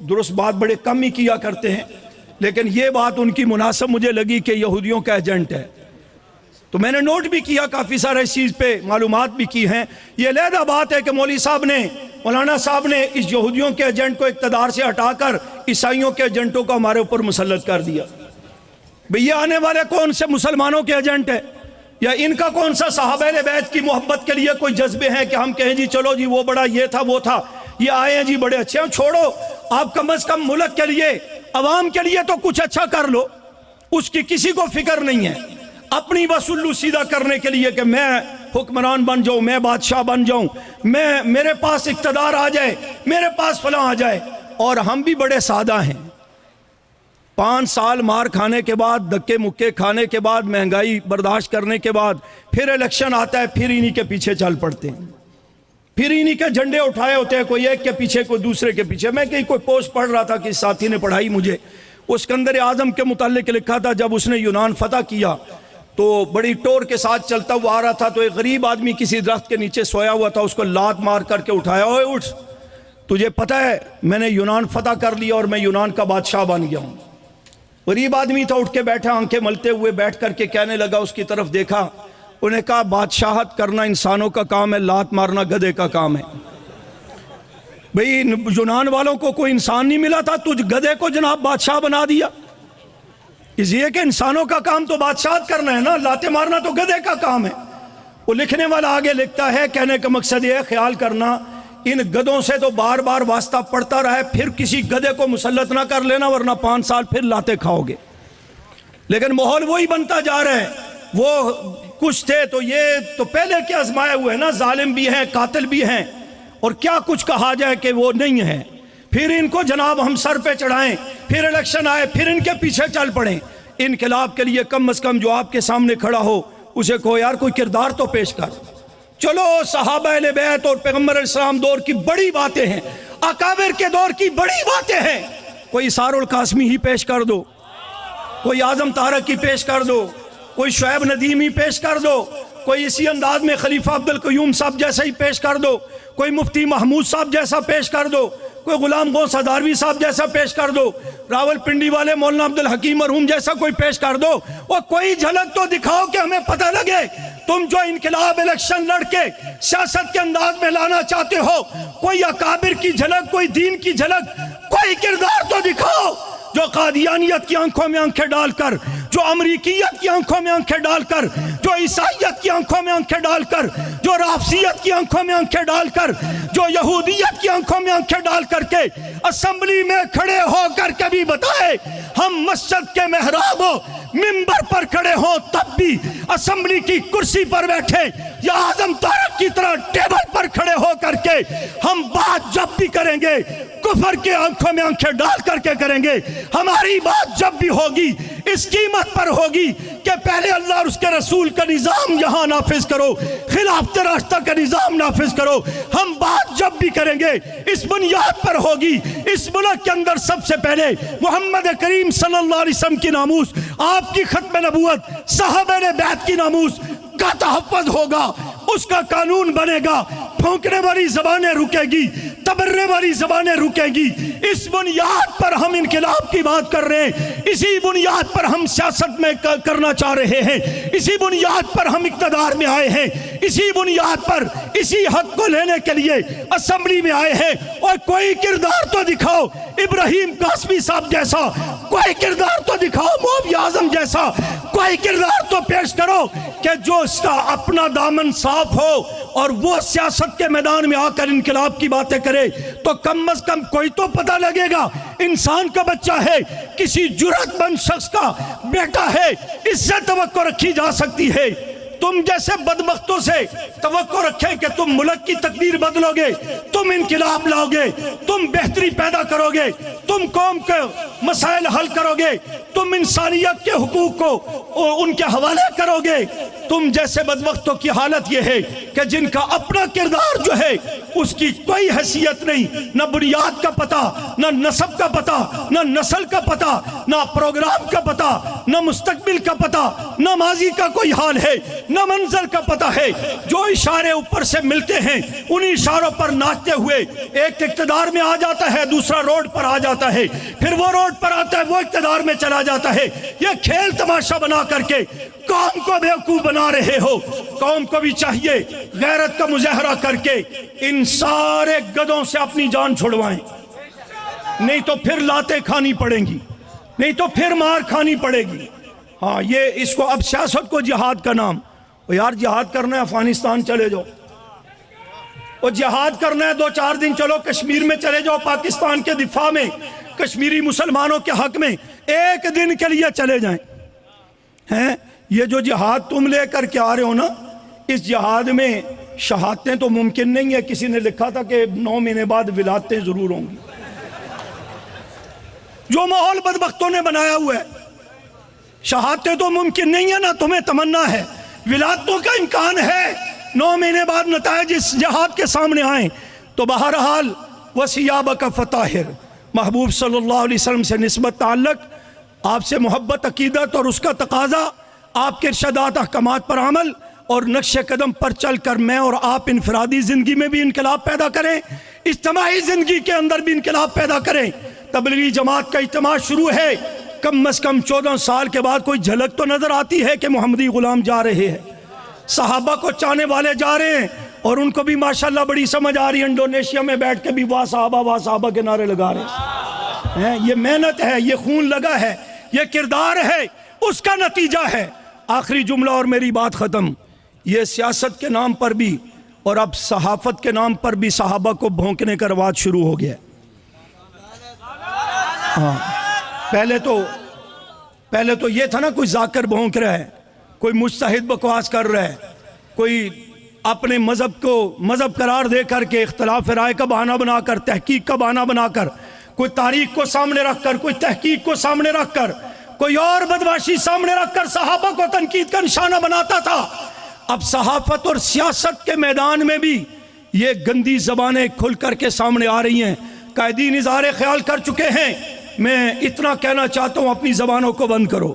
درست بات بڑے کم ہی کیا کرتے ہیں، لیکن یہ بات ان کی مناسب مجھے لگی کہ یہودیوں کا ایجنٹ ہے۔ تو میں نے نوٹ بھی کیا کافی سارے اس چیز پہ معلومات بھی کی ہیں. یہ علیحدہ بات ہے کہ مولوی صاحب نے مولانا صاحب نے اس یہودیوں کے ایجنٹ کو اقتدار سے ہٹا کر عیسائیوں کے ایجنٹوں کو ہمارے اوپر مسلط کر دیا. بھئی یہ آنے والے کون سے مسلمانوں کے ایجنٹ ہیں؟ یا ان کا کون سا صحابہ اہل بیت کی محبت کے لیے کوئی جذبے ہیں کہ ہم کہیں جی چلو جی وہ بڑا یہ تھا وہ تھا، یہ آئے ہیں جی بڑے اچھے ہیں. چھوڑو، آپ کم از کم ملک کے لیے عوام کے لیے تو کچھ اچھا کر لو. اس کی کسی کو فکر نہیں ہے، اپنی بس الو سیدھا کرنے کے لیے کہ میں حکمران بن جاؤں، میں بادشاہ بن جاؤں، میرے پاس اقتدار آ جائے، میرے پاس فلاں آ جائے. اور ہم بھی بڑے سادہ ہیں. 5 سال مار کھانے کے بعد، دھکے مکے کھانے کے بعد، مہنگائی برداشت کرنے کے بعد پھر الیکشن آتا ہے، پھر انہی کے پیچھے چل پڑتے ہیں، پھر انہی کے جھنڈے اٹھائے ہوتے ہیں، کوئی ایک کے پیچھے کوئی دوسرے کے پیچھے. میں کہیں کوئی پوسٹ پڑھ رہا تھا کہ ساتھی نے پڑھائی مجھے، اسکندر اعظم کے متعلق لکھا تھا جب اس نے یونان فتح کیا تو بڑی ٹور کے ساتھ چلتا ہوا آ رہا تھا تو ایک غریب آدمی کسی درخت کے نیچے سویا ہوا تھا، اس کو لات مار کر کے اٹھایا، اوے اٹھ، تجھے پتہ ہے میں نے یونان فتح کر لیا اور میں یونان کا بادشاہ بن گیا ہوں. غریب آدمی تھا، اٹھ کے بیٹھا، آنکھیں ملتے ہوئے بیٹھ کر کے کہنے لگا، اس کی طرف دیکھا، انہوں نے کہا بادشاہت کرنا انسانوں کا کام ہے، لات مارنا گدھے کا کام ہے. بھئی یونان والوں کو کوئی انسان نہیں ملا تھا، تجھ گدھے کو جناب بادشاہ بنا دیا. اس لیے کہ انسانوں کا کام تو بادشاہت کرنا ہے نا، لاتے مارنا تو گدھے کا کام ہے. وہ لکھنے والا آگے لکھتا ہے، کہنے کا مقصد یہ ہے، خیال کرنا ان گدھوں سے تو بار بار واسطہ پڑتا رہا ہے، پھر کسی گدھے کو مسلط نہ کر لینا ورنہ 5 سال پھر لاتے کھاؤ گے. لیکن ماحول وہی بنتا جا رہا ہے. وہ کچھ تھے تو یہ تو پہلے کے آزمائے ہوئے نا، ظالم بھی ہیں، قاتل بھی ہیں، اور کیا کچھ کہا جائے کہ وہ نہیں ہے. پھر ان کو جناب ہم سر پہ چڑھائیں، پھر الیکشن آئے، پھر ان کے پیچھے چل پڑیں. انقلاب کے لیے کم از کم جو آپ کے سامنے کھڑا ہو اسے کہو یار کوئی کردار تو پیش کر. چلو صحابہ اہل بیت اور پیغمبر علیہ السلام دور کی بڑی باتیں ہیں، اکابر کے دور کی بڑی باتیں ہیں، کوئی اسار القاسمی ہی پیش کر دو، کوئی اعظم طارق کی پیش کر دو، کوئی شعیب ندیم ہی پیش کر دو، کوئی اسی انداز میں خلیفہ عبدالقیوم صاحب جیسا ہی پیش کر دو، کوئی مفتی محمود صاحب جیسا پیش کر دو، کوئی غلام غوث ہزاروی صاحب جیسا پیش کر دو، راول پنڈی والے مولانا عبدالحکیم مرحوم جیسا کوئی پیش کر دو. اور کوئی جھلک تو دکھاؤ کہ ہمیں پتہ لگے تم جو انقلاب الیکشن لڑ کے سیاست کے انداز میں لانا چاہتے ہو، کوئی اکابر کی جھلک، کوئی دین کی جھلک، کوئی کردار تو دکھاؤ جو قادیانیت کی آنکھوں میں آنکھیں ڈال کر، جو امریکیت کی آنکھوں میں آنکھیں ڈال کر، جو عیسائیت کی آنکھوں میں آنکھیں ڈال کر، جو رافضیت کی آنکھوں میں آنکھیں ڈال کر، جو یہودیت کی آنکھوں میں آنکھیں ڈال کر کے اسمبلی میں کھڑے ہو کر کے بھی بتائے. ہم مسجد کے محراب ہو، منبر پر کھڑے ہوں تب بھی، اسمبلی کی کرسی پر بیٹھے یا اعظم طارق کی طرح ٹیبل پر کھڑے ہو کر کے ہم بات جب بھی کریں گے کفر کے آنکھوں میں آنکھیں ڈال کر کے کریں گے. ہماری بات جب بھی ہوگی اس قیمت پر ہوگی کہ پہلے اللہ اور اس کے رسول کا نظام یہاں نافذ کرو، خلافت راستہ کا نظام نافذ کرو. ہم بات جب بھی کریں گے اس بنیاد پر ہوگی، اس ملک کے اندر سب سے پہلے محمد کریم صلی اللہ علیہ وسلم کی ناموس، آپ کی ختم نبوت، صحابہ بیت کی ناموس کا تحفظ ہوگا، اس کا قانون بنے گا. پھونکنے والی زبانیں رکے گی، تبرنے والی زبانیں رکے گی. اس بنیاد پر ہم انقلاب کی بات کر رہے ہیں، اسی بنیاد پر ہم سیاست میں کرنا چاہ رہے ہیں، اسی بنیاد پر ہم اقتدار میں آئے ہیں، اسی بنیاد پر اسی حق کو لینے کے لیے اسمبلی میں آئے ہیں. اور کوئی کردار تو دکھاؤ ابراہیم قاسمی صاحب جیسا، کوئی کردار تو دکھاؤ مولوی اعظم جیسا، کوئی کردار تو پیش کرو کہ جو اس کا اپنا دامن صاف ہو اور وہ سیاست کے میدان میں آ کر انقلاب کی باتیں کرے. تو کم از کم کوئی تو پتہ لگے گا انسان کا بچہ ہے، کسی جرأت مند شخص کا بیٹا ہے، اس سے توقع رکھی جا سکتی ہے. تم جیسے بدبختوں سے توقع رکھیں کہ تم ملک کی تقدیر بدلو گے، تم انقلاب لاؤ گے، تم بہتری پیدا کرو گے، تم قوم کے مسائل حل کرو گے، تم انسانیت کے حقوق کو ان کے حوالے کرو گے. تم جیسے بدبختوں کی حالت یہ ہے کہ جن کا اپنا کردار جو ہے اس کی کوئی حیثیت نہیں، نہ بنیاد کا پتہ، نہ نسب کا پتہ، نہ نسل کا پتہ، نہ پروگرام کا پتہ، نہ مستقبل کا پتہ، نہ ماضی کا کوئی حال ہے. نہ منظر کا پتہ ہے، جو اشارے اوپر سے ملتے ہیں انہی اشاروں پر ناچتے ہوئے ایک اقتدار میں آ جاتا ہے، دوسرا روڈ پر آ جاتا ہے، پھر وہ روڈ پر آتا ہے، وہ اقتدار میں چلا جاتا ہے۔ یہ کھیل تماشا بنا کر کے قوم کو بیوقوف بنا رہے ہو۔ قوم کو بھی چاہیے غیرت کا مظاہرہ کر کے ان سارے گدوں سے اپنی جان چھڑوائیں، نہیں تو پھر لاتیں کھانی پڑیں گی، نہیں تو پھر مار کھانی پڑے گی۔ ہاں، یہ اس کو اب سیاست کو جہاد کا نام، اور یار جہاد کرنا ہے افغانستان چلے جاؤ، اور جہاد کرنا ہے 2-4 دن چلو کشمیر میں چلے جاؤ، پاکستان کے دفاع میں، کشمیری مسلمانوں کے حق میں 1 دن کے لیے چلے جائیں۔ ہیں یہ جو جہاد تم لے کر کے آ رہے ہو نا، اس جہاد میں شہادتیں تو ممکن نہیں ہے۔ کسی نے لکھا تھا کہ 9 مہینے بعد ولادتیں ضرور ہوں گی۔ جو ماحول بدبختوں نے بنایا ہوا ہے، شہادتیں تو ممکن نہیں ہے، نہ تمہیں تمنا ہے، ولادتوں کا امکان ہے۔ 9 مہینے بعد نتائج اس جہاد کے سامنے آئیں تو بہرحال وَثِيَابَكَ فَطَهِّرْ، محبوب صلی اللہ علیہ وسلم سے نسبت، تعلق، آپ سے محبت، عقیدت اور اس کا تقاضا، آپ کے ارشادات احکامات پر عمل اور نقش قدم پر چل کر میں اور آپ انفرادی زندگی میں بھی انقلاب پیدا کریں، اجتماعی زندگی کے اندر بھی انقلاب پیدا کریں۔ تبلیغی جماعت کا اجتماع شروع ہے، کم از کم 14 سال کے بعد کوئی جھلک تو نظر آتی ہے کہ محمدی غلام جا رہے ہیں، صحابہ کو چاہنے والے جا رہے ہیں، اور ان کو بھی ماشاءاللہ بڑی سمجھ آ رہی ہے، انڈونیشیا میں بیٹھ کے بھی واہ صحابہ کے نعرے لگا رہے ہیں۔ یہ محنت ہے، یہ خون لگا ہے، یہ کردار ہے، اس کا نتیجہ ہے۔ آخری جملہ اور میری بات ختم۔ یہ سیاست کے نام پر بھی اور اب صحافت کے نام پر بھی صحابہ کو بھونکنے کا رواج شروع ہو گیا ہے۔ ہاں، پہلے تو یہ تھا نا، کوئی ذاکر بھونک رہا ہے، کوئی مجتہد بکواس کر رہا ہے، کوئی اپنے مذہب کو مذہب قرار دے کر کے اختلاف رائے کا بہانہ بنا کر، تحقیق کا بہانہ بنا کر، کوئی تاریخ کو سامنے رکھ کر، کوئی تحقیق کو سامنے رکھ کر، کوئی اور بدمعاشی سامنے رکھ کر صحابہ کو تنقید کا نشانہ بناتا تھا۔ اب صحافت اور سیاست کے میدان میں بھی یہ گندی زبانیں کھل کر کے سامنے آ رہی ہیں، قائدین اظہار خیال کر چکے ہیں۔ میں اتنا کہنا چاہتا ہوں، اپنی زبانوں کو بند کرو۔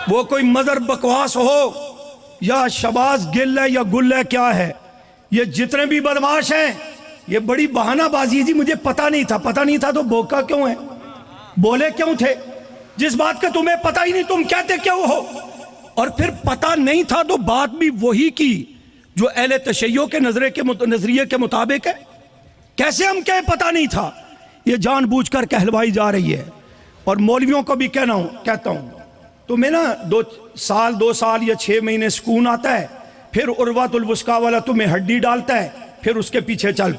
وہ کوئی مدر بکواس ہو یا شباز گل ہے یا گل ہے، کیا ہے، یہ جتنے بھی بدمعاش ہیں، یہ بڑی بہانہ بازی جی، مجھے پتہ نہیں تھا تو بوکا کیوں ہے، بولے کیوں تھے؟ جس بات کا تمہیں پتہ ہی نہیں تم کہتے کیوں ہو؟ اور پھر پتہ نہیں تھا تو بات بھی وہی کی جو اہل تشیع کے نظریے کے مطابق ہے۔ کیسے ہم کہیں پتہ نہیں تھا؟ یہ جان بوجھ کر کہلوائی جا رہی ہے۔ اور مولویوں کو بھی کہتا ہوں، تمہیں نا 2 سال یا 6 مہینے سکون آتا ہے، پھر عروۃ الوثقیٰ والا تمہیں ہڈی ڈالتا ہے، پھر اس کے پیچھے چل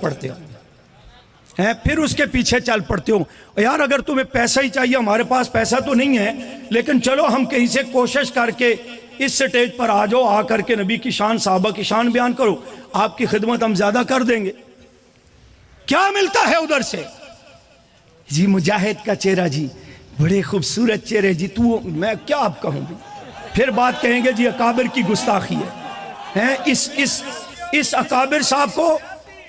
پڑتے ہو۔ یار اگر تمہیں پیسہ ہی چاہیے، ہمارے پاس پیسہ تو نہیں ہے، لیکن چلو ہم کہیں سے کوشش کر کے اس سٹیج پر آ جاؤ، آ کر کے نبی کی شان، صحابہ کی شان بیان کرو، آپ کی خدمت ہم زیادہ کر دیں گے۔ کیا ملتا ہے ادھر سے؟ جی مجاہد کا چہرہ، جی بڑے خوبصورت چہرے، جی میں کیا آپ کہوں گی؟ پھر بات کہیں گے جی اکابر کی گستاخی ہے۔ اس اکابر صاحب کو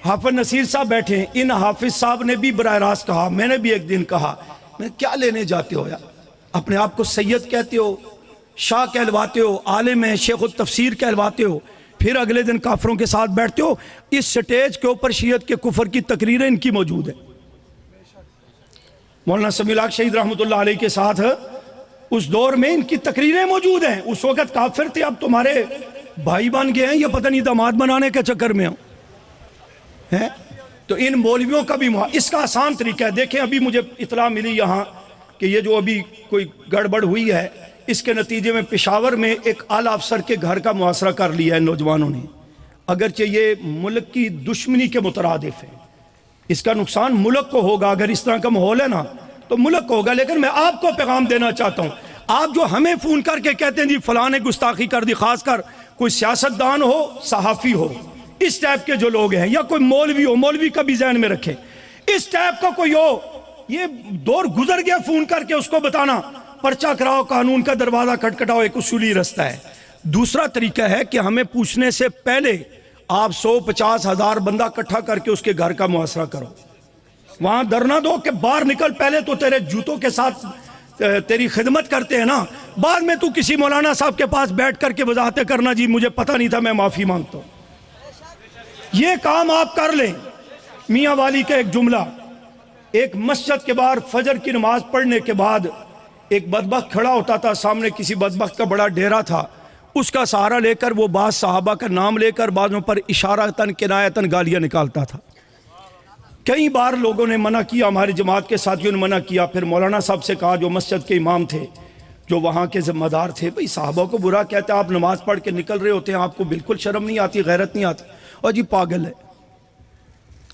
حافظ نصیر صاحب بیٹھے ہیں، ان حافظ صاحب نے بھی براہ راست کہا، میں نے بھی ایک دن کہا، میں کیا لینے جاتے ہو یار؟ اپنے آپ کو سید کہتے ہو، شاہ کہلواتے ہو، عالم ہے، شیخ التفسیر کہلواتے ہو، پھر اگلے دن کافروں کے ساتھ بیٹھتے ہو۔ اس سٹیج کے اوپر شیعت کے کفر کی تقریریں ان کی موجود ہیں۔ مولانا سمیع الحق شہید رحمۃ اللہ علیہ کے ساتھ اس دور میں ان کی تقریریں موجود ہیں۔ اس وقت کافر تھے، اب تمہارے بھائی بن گئے ہیں یا پتہ نہیں داماد بنانے کے چکر میں ہوں۔ تو ان مولویوں کا بھی اس کا آسان طریقہ ہے۔ دیکھیں ابھی مجھے اطلاع ملی یہاں کہ یہ جو ابھی کوئی گڑبڑ ہوئی ہے، اس کے نتیجے میں پشاور میں ایک اعلیٰ افسر کے گھر کا محاصرہ کر لیا ہے نوجوانوں نے۔ اگرچہ یہ ملک کی دشمنی کے مترادف ہے، اس کا نقصان ملک کو ہوگا، اگر اس طرح کا ماحول ہے نا تو ملک کو ہوگا۔ لیکن میں آپ کو پیغام دینا چاہتا ہوں، آپ جو ہمیں فون کر کے کہتے ہیں جی فلاں نے گستاخی کر دی، خاص کر کوئی سیاستدان ہو، صحافی ہو، اس ٹائپ کے جو لوگ ہیں، یا کوئی مولوی ہو، مولوی کا بھی ذہن میں رکھے، اس ٹائپ کا کوئی ہو، یہ دور گزر گیا فون کر کے اس کو بتانا، پرچہ کراؤ، قانون کا دروازہ کھٹکھٹاؤ، ایک اصولی رستہ ہے۔ دوسرا طریقہ ہے کہ ہمیں پوچھنے سے پہلے آپ 150 ہزار بندہ اکٹھا کر کے اس کے گھر کا محاصرہ کرو، وہاں دھرنا دو کہ باہر نکل، پہلے تو تیرے جوتوں کے ساتھ تیری خدمت کرتے ہیں نا، بعد میں تو کسی مولانا صاحب کے پاس بیٹھ کر کے وضاحتیں کرنا جی مجھے پتہ نہیں تھا میں معافی مانگتا ہوں. یہ کام آپ کر لیں. میاں والی کا ایک جملہ, ایک مسجد کے باہر فجر کی نماز پڑھنے کے بعد ایک بدبخت کھڑا ہوتا تھا, سامنے کسی بدبخت کا بڑا ڈیرا تھا, اس کا سہارا لے کر وہ بعض صحابہ کا نام لے کر بعضوں پر اشارتاً کنایتاً گالیاں نکالتا تھا. کئی بار لوگوں نے منع کیا, ہماری جماعت کے ساتھیوں نے منع کیا. پھر مولانا صاحب سے کہا, جو مسجد کے امام تھے, جو وہاں کے ذمہ دار تھے, بھئی صحابہ کو برا کہتے ہیں, آپ نماز پڑھ کے نکل رہے ہوتے ہیں, آپ کو بالکل شرم نہیں آتی, غیرت نہیں آتی؟ اور جی پاگل ہے,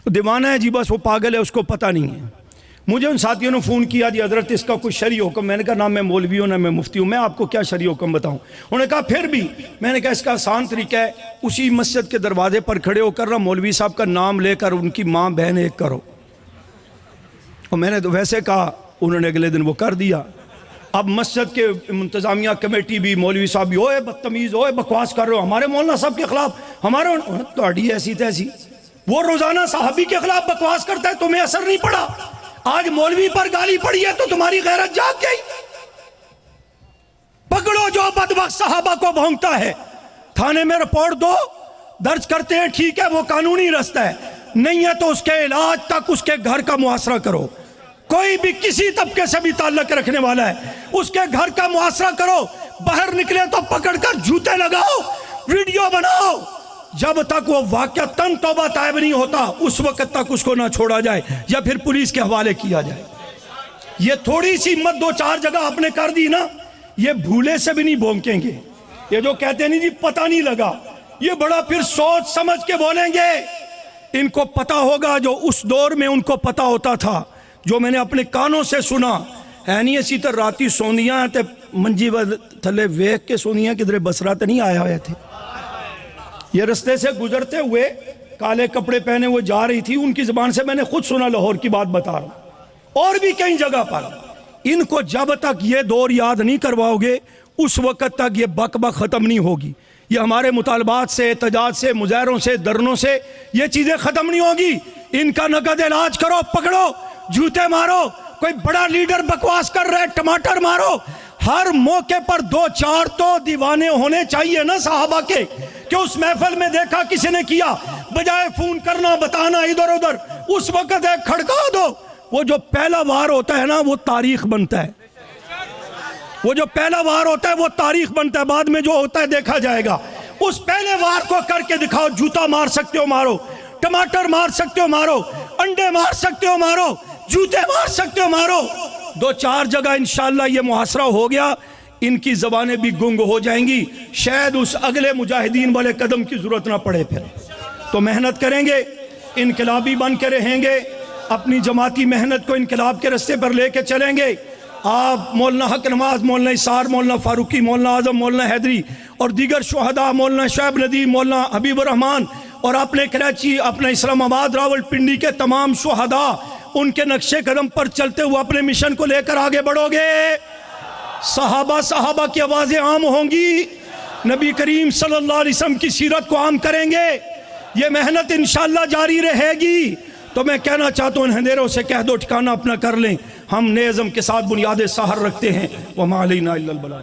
دیوانہ ہے جی, بس وہ پاگل ہے, اس کو پتہ نہیں ہے. مجھے ان ساتھیوں نے فون کیا, جی حضرت اس کا کوئی شرعی حکم؟ میں نے کہا نہ میں مولوی ہوں نہ میں مفتی ہوں, میں آپ کو کیا شرعی حکم بتاؤں؟ انہوں نے کہا پھر بھی. میں نے کہا اس کا آسان طریقہ ہے, اسی مسجد کے دروازے پر کھڑے ہو کر مولوی صاحب کا نام لے کر ان کی ماں بہن ایک کرو. اور میں نے تو ویسے کہا, انہوں نے اگلے دن وہ کر دیا. اب مسجد کے انتظامیہ کمیٹی بھی, مولوی صاحب بھی, اوے بدتمیز, اوے بکواس کر رہے ہو ہمارے مولانا صاحب کے خلاف, ہمارے تہاڈی ایسی تیسی. وہ روزانہ صحابی کے خلاف بکواس کرتا ہے, تمہیں اثر نہیں پڑا. آج مولوی پر گالی پڑی ہے تو تمہاری غیرت جاگ گئی. پکڑو جو بدبخت صحابہ کو بھونکتا ہے, تھانے میں رپورٹ دو, درج کرتے ہیں ٹھیک ہے, وہ قانونی رستہ ہے, نہیں ہے تو اس کے علاج تک اس کے گھر کا محاصرہ کرو. کوئی بھی کسی طبقے سے بھی تعلق رکھنے والا ہے, اس کے گھر کا محاصرہ کرو. باہر نکلے تو پکڑ کر جوتے لگاؤ, ویڈیو بناؤ. جب تک وہ واقعتاً توبہ طائب نہیں ہوتا اس وقت تک اس کو نہ چھوڑا جائے یا پھر پولیس کے حوالے کیا جائے. یہ تھوڑی سی ہمت دو چار جگہ آپ نے کر دی نا, یہ بھولے سے بھی نہیں بھونکیں گے. یہ جو کہتے ہیں نہیں جی پتہ نہیں لگا, یہ بڑا پھر سوچ سمجھ کے بولیں گے. ان کو پتہ ہوگا جو اس دور میں ان کو پتہ ہوتا تھا, جو میں نے اپنے کانوں سے سنا. ہے نہیں اسی طرح راتی سوندیاں تے منجی تھلے ویک کے سوندیاں کدھر بسرا تے نہیں آیا ہوئے تھے. یہ رستے سے گزرتے ہوئے کالے کپڑے پہنے ہوئے جا رہی تھی, ان کی زبان سے میں نے خود سنا, لاہور کی بات بتا رہا ہوں, اور بھی کئی جگہ پر. ان کو جب تک یہ دور یاد نہیں کرواؤ گے اس وقت تک یہ بک بک ختم نہیں ہوگی. یہ ہمارے مطالبات سے, احتجاج سے, مظاہروں سے, دھرنوں سے یہ چیزیں ختم نہیں ہوگی. ان کا نقد علاج کرو, پکڑو, جوتے مارو. کوئی بڑا لیڈر بکواس کر رہا ہے, ٹماٹر مارو. ہر موقع پر دو چار تو دیوانے ہونے چاہیے نا صحابہ کے, کہ اس محفل میں دیکھا کسی نے کیا, بجائے فون کرنا بتانا ادھر ادھر, اس وقت ایک کھڑکا دو. وہ جو پہلا وار ہوتا ہے نا وہ تاریخ بنتا ہے. وہ جو پہلا وار ہوتا ہے وہ تاریخ بنتا ہے, بعد میں جو ہوتا ہے دیکھا جائے گا. اس پہلے وار کو کر کے دکھاؤ. جوتا مار سکتے ہو مارو, ٹماٹر مار سکتے ہو مارو, انڈے مار سکتے ہو مارو, جوتے مار سکتے ہو مارو. دو چار جگہ انشاءاللہ یہ محاصرہ ہو گیا, ان کی زبانیں بھی گنگ ہو جائیں گی. شاید اس اگلے مجاہدین والے قدم کی ضرورت نہ پڑے. پھر تو محنت کریں گے, انقلابی بن کے رہیں گے, اپنی جماعتی محنت کو انقلاب کے رستے پر لے کے چلیں گے. آپ مولانا حق نواز, مولانا اسار, مولانا فاروقی, مولانا اعظم, مولانا حیدری اور دیگر شہداء, مولانا شعیب ندیم, مولانا حبیب الرحمان اور اپنے کراچی, اپنے اسلام آباد, راول پنڈی کے تمام شہداء, ان کے نقش قدم پر چلتے ہوئے اپنے مشن کو لے کر آگے بڑھو گے. صحابہ کی آوازیں عام ہوں گی, نبی کریم صلی اللہ علیہ وسلم کی سیرت کو عام کریں گے. یہ محنت انشاءاللہ جاری رہے گی. تو میں کہنا چاہتا ہوں ان اندھیروں سے کہہ دو ٹھکانہ اپنا کر لیں. ہم نئے عزم کے ساتھ بنیاد سحر رکھتے ہیں. وما علینا الا البلاغ.